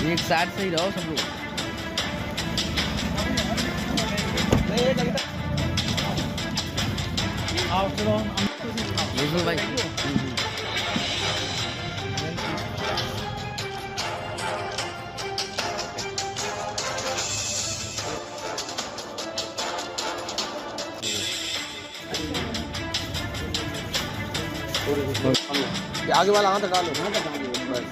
एक साइड से ही रहो सब लोग। भाई आगे वाला हाथ डालो बस।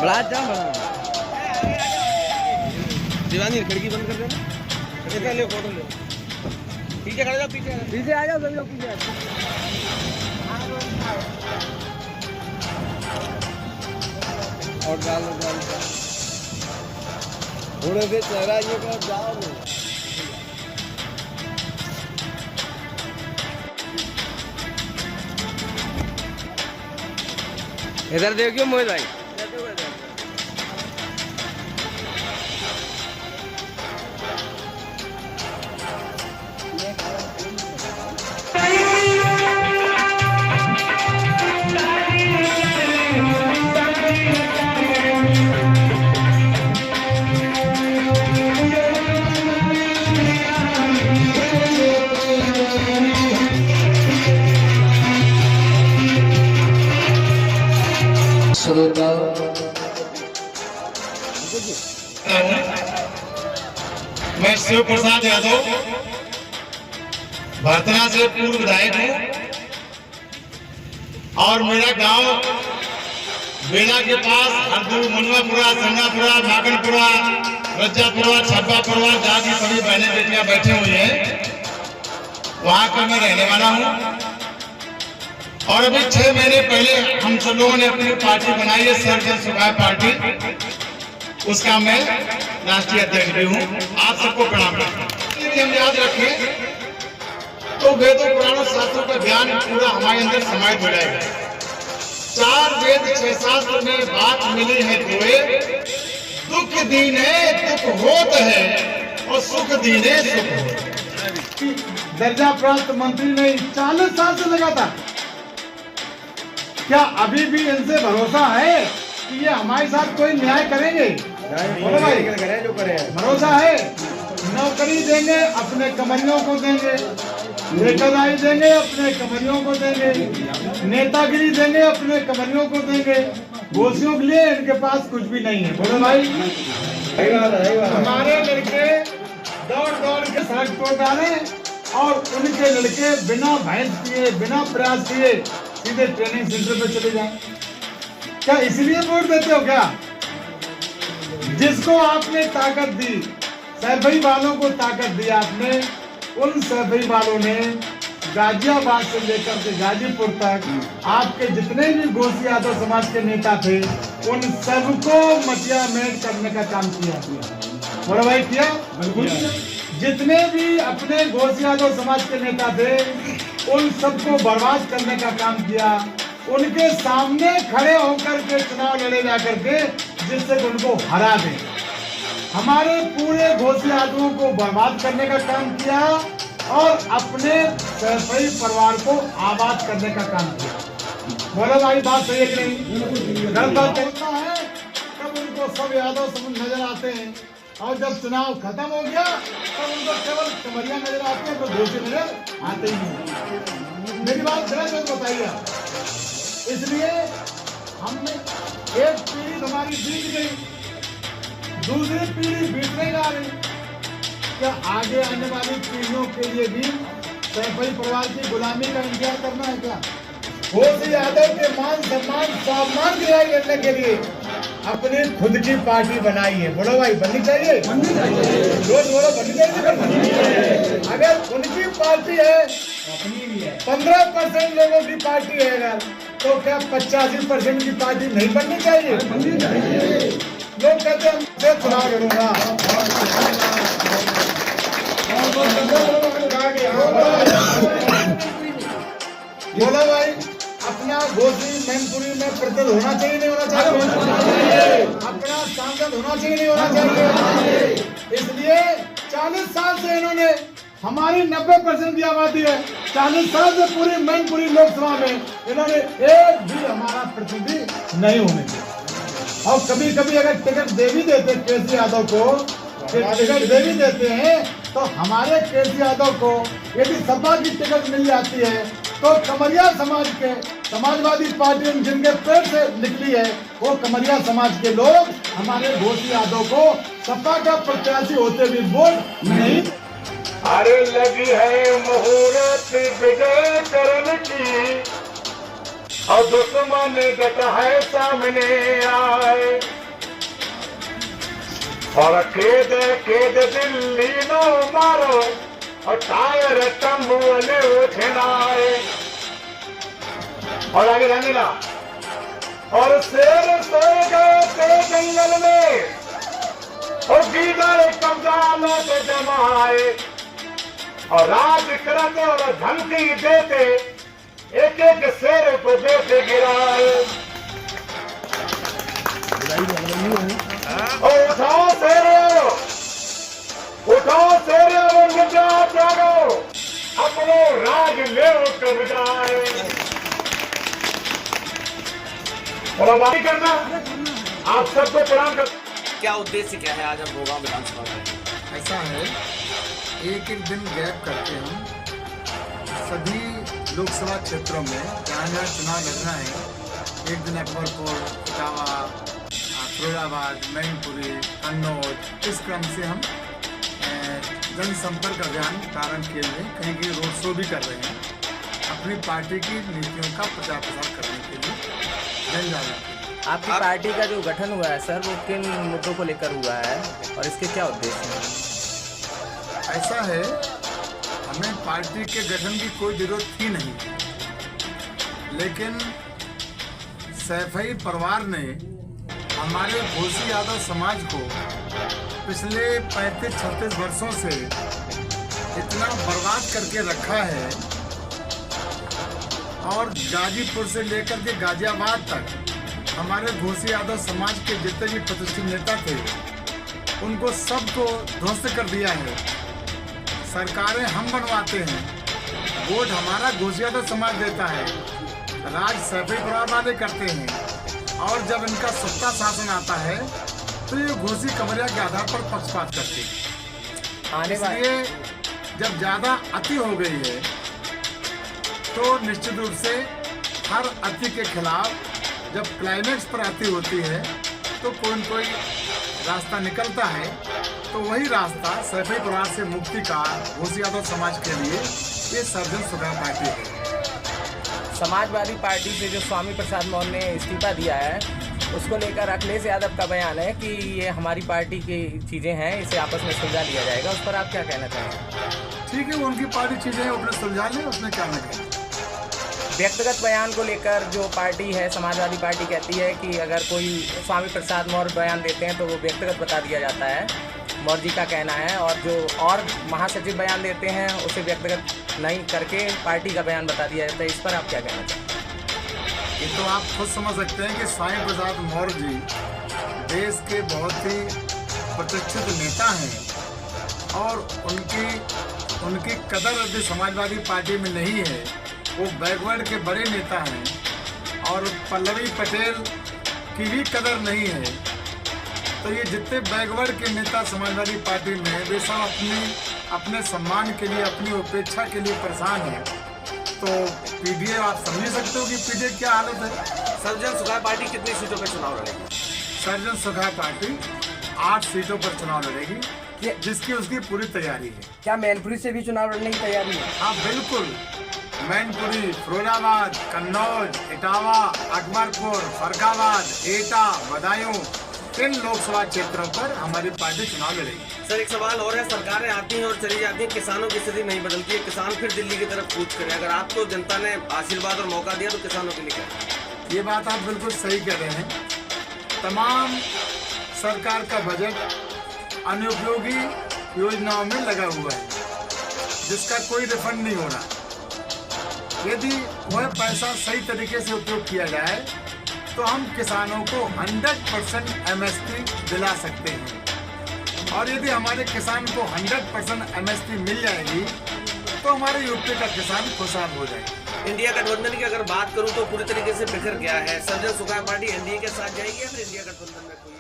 बड़ा जा बड़ा दीवानी खिड़की बंद कर देना। इधर ले फोटो ले। पीछे खड़े जाओ, पीछे आ जाओ सभी लोग पीछे। और डालो थोड़े से चेहरा ये कर जाओ। इधर देखियो मोहित भाई। मैं शिव प्रसाद यादव भरतना से पूर्व विधायक हूँ और मेरा गांव बेला के पास हरदू, मनुआपुरा, संगापुरा, मागनपुरा, रज्जापुरा, छब्बापुरा जाति सभी बहनें बेटियां बैठे हुए हैं। वहां का मैं रहने वाला हूँ और अभी 6 महीने पहले हम सब लोगों ने अपनी पार्टी बनाई है, सर्वजन सुखाय पार्टी। उसका मैं राष्ट्रीय अध्यक्ष भी हूँ। आप सबको प्रणाम करता हूँ। हम याद रखें तो वेदों, पुराणों, शास्त्रों का ज्ञान पूरा हमारे अंदर समाहित हो जाएगा। 4 वेद 6 शास्त्र में बात मिली है दोए, दुख दीने दुख होत है और सुख दीने सुख होत। दर्जा प्राप्त मंत्री ने 40 साल से लगा था। क्या अभी भी इनसे भरोसा है कि ये हमारे साथ कोई न्याय करेंगे? बोलो भाई, जो करे भरोसा है? नौकरी देंगे अपने कमरियों को देंगे, ठेकेदारी देंगे अपने कमरियों को देंगे, नेतागिरी देंगे अपने कमरियों को देंगे। घोषियों के लिए इनके पास कुछ भी नहीं है। बोलो भाई, हमारे लड़के दौड़ दौड़ के सड़क तोड़ डाले और उनके लड़के बिना भैंस किए, बिना प्रयास किए सीधे ट्रेनिंग सेंटर पे चले जाएं। क्या इसलिए वोट देते हो क्या? जिसको आपने ताकत दी, सैफई वालों को ताकत दी आपने, उन सैफई वालों ने गाजियाबाद से लेकर के गाजीपुर तक आपके जितने भी घोष यादव समाज के नेता थे उन सबको मटिया मेट करने का काम किया। बोलो भाई, किया? बिल्कुल। जितने भी अपने घोष यादव समाज के नेता थे उन सबको बर्बाद करने का काम किया। उनके सामने खड़े होकर के चुनाव लड़े जाकर के जिससे उनको हरा दे। हमारे पूरे घोष यादवों को बर्बाद करने का काम किया और अपने सैफई परिवार को आबाद करने का काम किया। बोलो भाई, बात सही है कि नहीं? गलत बात करता है तब उनको सब यादव समझ नजर आते हैं और जब चुनाव खत्म हो गया तब उनको केवल कमरिया नजर आते हैं, तो घोषे नजर आते ही नहीं। मेरी बात गलत मत बताइए। इसलिए हमने एक पीढ़ी हमारी बीत गई, दूसरी पीढ़ी बीतने जा रही। क्या आगे आने वाली पीढ़ियों के लिए भी सैफई परिवार की गुलामी का इंतजार करना है क्या? घोष यादव के मान सम्मान सम्मान दिलाई करने के लिए अपनी खुद की पार्टी बनाई है। बोलो भाई, बननी चाहिए? बननी चाहिए। रोज बोलो, बननी चाहिए। अगर उनकी पार्टी है, 15% लोगों की पार्टी है अगर, तो क्या 85% की पार्टी नहीं बननी चाहिए? बननी चाहिए। लोग कहते हैं हमसे चुनाव लड़ूंगा। बोलो भाई, अपने अपना घोसी मैनपुरी में प्रतिनिधि होना चाहिए नहीं होना चाहिए? अपना सांसद होना चाहिए नहीं होना चाहिए? इसलिए 40 साल से इन्होंने हमारी 90% की आबादी है, 40 साल से पूरी मैनपुरी लोकसभा में इन्होंने एक भी हमारा प्रतिनिधि नहीं होने दिया। और कभी कभी अगर टिकट दे भी देते केसी यादव को, टिकट दे भी देते हैं, तो हमारे केसी यादव को यदि सपा की टिकट मिल जाती है तो कमरिया समाज के, समाजवादी पार्टी जिनके पेट से निकली है, वो कमरिया समाज के लोग हमारे घोसी यादव को सपा का प्रत्याशी होते भी वोट नहीं। अरे लगी है मुहूर्त विजय करने की और दुश्मन डटा है सामने आए और केद दिल्ली नो मारो और टायर तंबू ने उठनाए और आगे रहने ला और शेर सोए गए थे जंगल में और गीदड़ कब्जा लौट जमाए और राज करते और धमकी देते एक एक शेर को देते गिराए। उठाओ शेरों, उठाओ शेरों, जागो, अपनो राज ले कर जाए। और बात करना, आप सबको प्रणाम कर। क्या उद्देश्य क्या है आज हम भोगांव विधानसभा में? ऐसा है, एक एक दिन गैप करके हम सभी लोकसभा क्षेत्रों में जहाँ जहाँ चुनाव लड़ना है, एक दिन अकबरपुर, इटावा, फिरोजाबाद, मैनपुरी, कन्नौज, इस क्रम से हम जनसंपर्क अभियान प्रारंभ किए हुए, कहीं कहीं रोड शो भी कर रहे हैं, अपनी पार्टी की नीतियों का प्रचार प्रसार करने के लिए जन जागरूकता। आपकी पार्टी का जो गठन हुआ है सर, वो किन मुद्दों को लेकर हुआ है और इसके क्या उद्देश्य हैं? ऐसा है, हमें पार्टी के गठन की कोई जरूरत थी नहीं, लेकिन सैफई परिवार ने हमारे घोसी यादव समाज को पिछले 35-36 वर्षों से इतना बर्बाद करके रखा है और गाजीपुर से लेकर के गाजियाबाद तक हमारे घोसी यादव समाज के जितने भी प्रतिष्ठित नेता थे, उनको सबको ध्वस्त कर दिया है। सरकारें हम बनवाते हैं, वोट हमारा घोसी यादव समाज देता है, राज सैफई परिवार वाले करते हैं, और जब इनका सत्ता शासन आता है तो ये घोसी कमरिया के आधार पर पक्षपात करते हैं। इसलिए जब ज़्यादा अति हो गई है तो निश्चित रूप से हर अति के खिलाफ जब क्लाइमेक्स पर अति होती है तो कोई न कोई रास्ता निकलता है, तो वही रास्ता सैफई परिवार से मुक्ति का घोसी यादव समाज के लिए ये सर्जन सुधा पार्टी है। समाजवादी पार्टी से जो स्वामी प्रसाद मौर्य ने इस्तीफा दिया है, उसको लेकर अखिलेश यादव का बयान है कि ये हमारी पार्टी की चीज़ें हैं, इसे आपस में सुलझा लिया जाएगा। उस पर आप क्या कहना चाहेंगे? ठीक है, उनकी पार्टी चीज़ें हैं, अपने सुलझा लें, उसमें क्या ना कहें। व्यक्तिगत बयान को लेकर जो पार्टी है, समाजवादी पार्टी कहती है कि अगर कोई स्वामी प्रसाद मौर्य बयान देते हैं तो वो व्यक्तिगत बता दिया जाता है, मौर्य जी का कहना है, और जो और महासचिव बयान देते हैं उसे व्यक्तिगत नहीं करके पार्टी का बयान बता दिया जाता है। इस पर आप क्या कहना चाहते हैं? ये तो आप खुद समझ सकते हैं कि स्वामी प्रसाद मौर्य जी देश के बहुत ही प्रतिष्ठित नेता हैं और उनकी कदर यदि समाजवादी पार्टी में नहीं है, वो बैकवर्ड के बड़े नेता हैं, और पल्लवी पटेल की भी कदर नहीं है, तो ये जितने बैकवर्ड के नेता समाजवादी पार्टी में, वे सब अपने सम्मान के लिए, अपनी उपेक्षा के लिए परेशान हैं। तो पीडीए, आप समझ सकते हो कि पीडीए क्या हालत है। सर्जन सुखाय पार्टी कितनी सीटों पर चुनाव लड़ेगी? सर्जन सुखाय पार्टी 8 सीटों पर चुनाव लड़ेगी, जिसकी उसकी पूरी तैयारी है। क्या मैनपुरी से भी चुनाव लड़ने की तैयारी है? हाँ बिल्कुल, मैनपुरी, फिरोजाबाद, कन्नौज, इटावा, अकबरपुर, फरखाबाद, एटा, बदायूं, इन लोकसभा क्षेत्रों पर हमारी पार्टी चुनाव लड़ेगी। सर, एक सवाल और है, सरकारें आती हैं और चली जाती हैं, किसानों की स्थिति नहीं बदलती है, किसान फिर दिल्ली की तरफ कूच करे। अगर आपको जनता ने आशीर्वाद और मौका दिया तो किसानों के लिए क्या? ये बात आप बिल्कुल सही कह रहे हैं। तमाम सरकार का बजट अनुपयोगी योजनाओं में लगा हुआ है, जिसका कोई रिफंड नहीं हो रहा। यदि वह पैसा सही तरीके से उपयोग किया जाए तो हम किसानों को 100% MSP दिला सकते हैं। और यदि हमारे किसान को 100% MSP मिल जाएगी तो हमारे यूपी का किसान खुशहाल हो जाएगा। इंडिया गठबंधन की अगर बात करूं तो पूरी तरीके से बिखर गया है। संजय सुखाड़ पार्टी एनडीए के साथ जाएगी या फिर इंडिया गठबंधन में कोई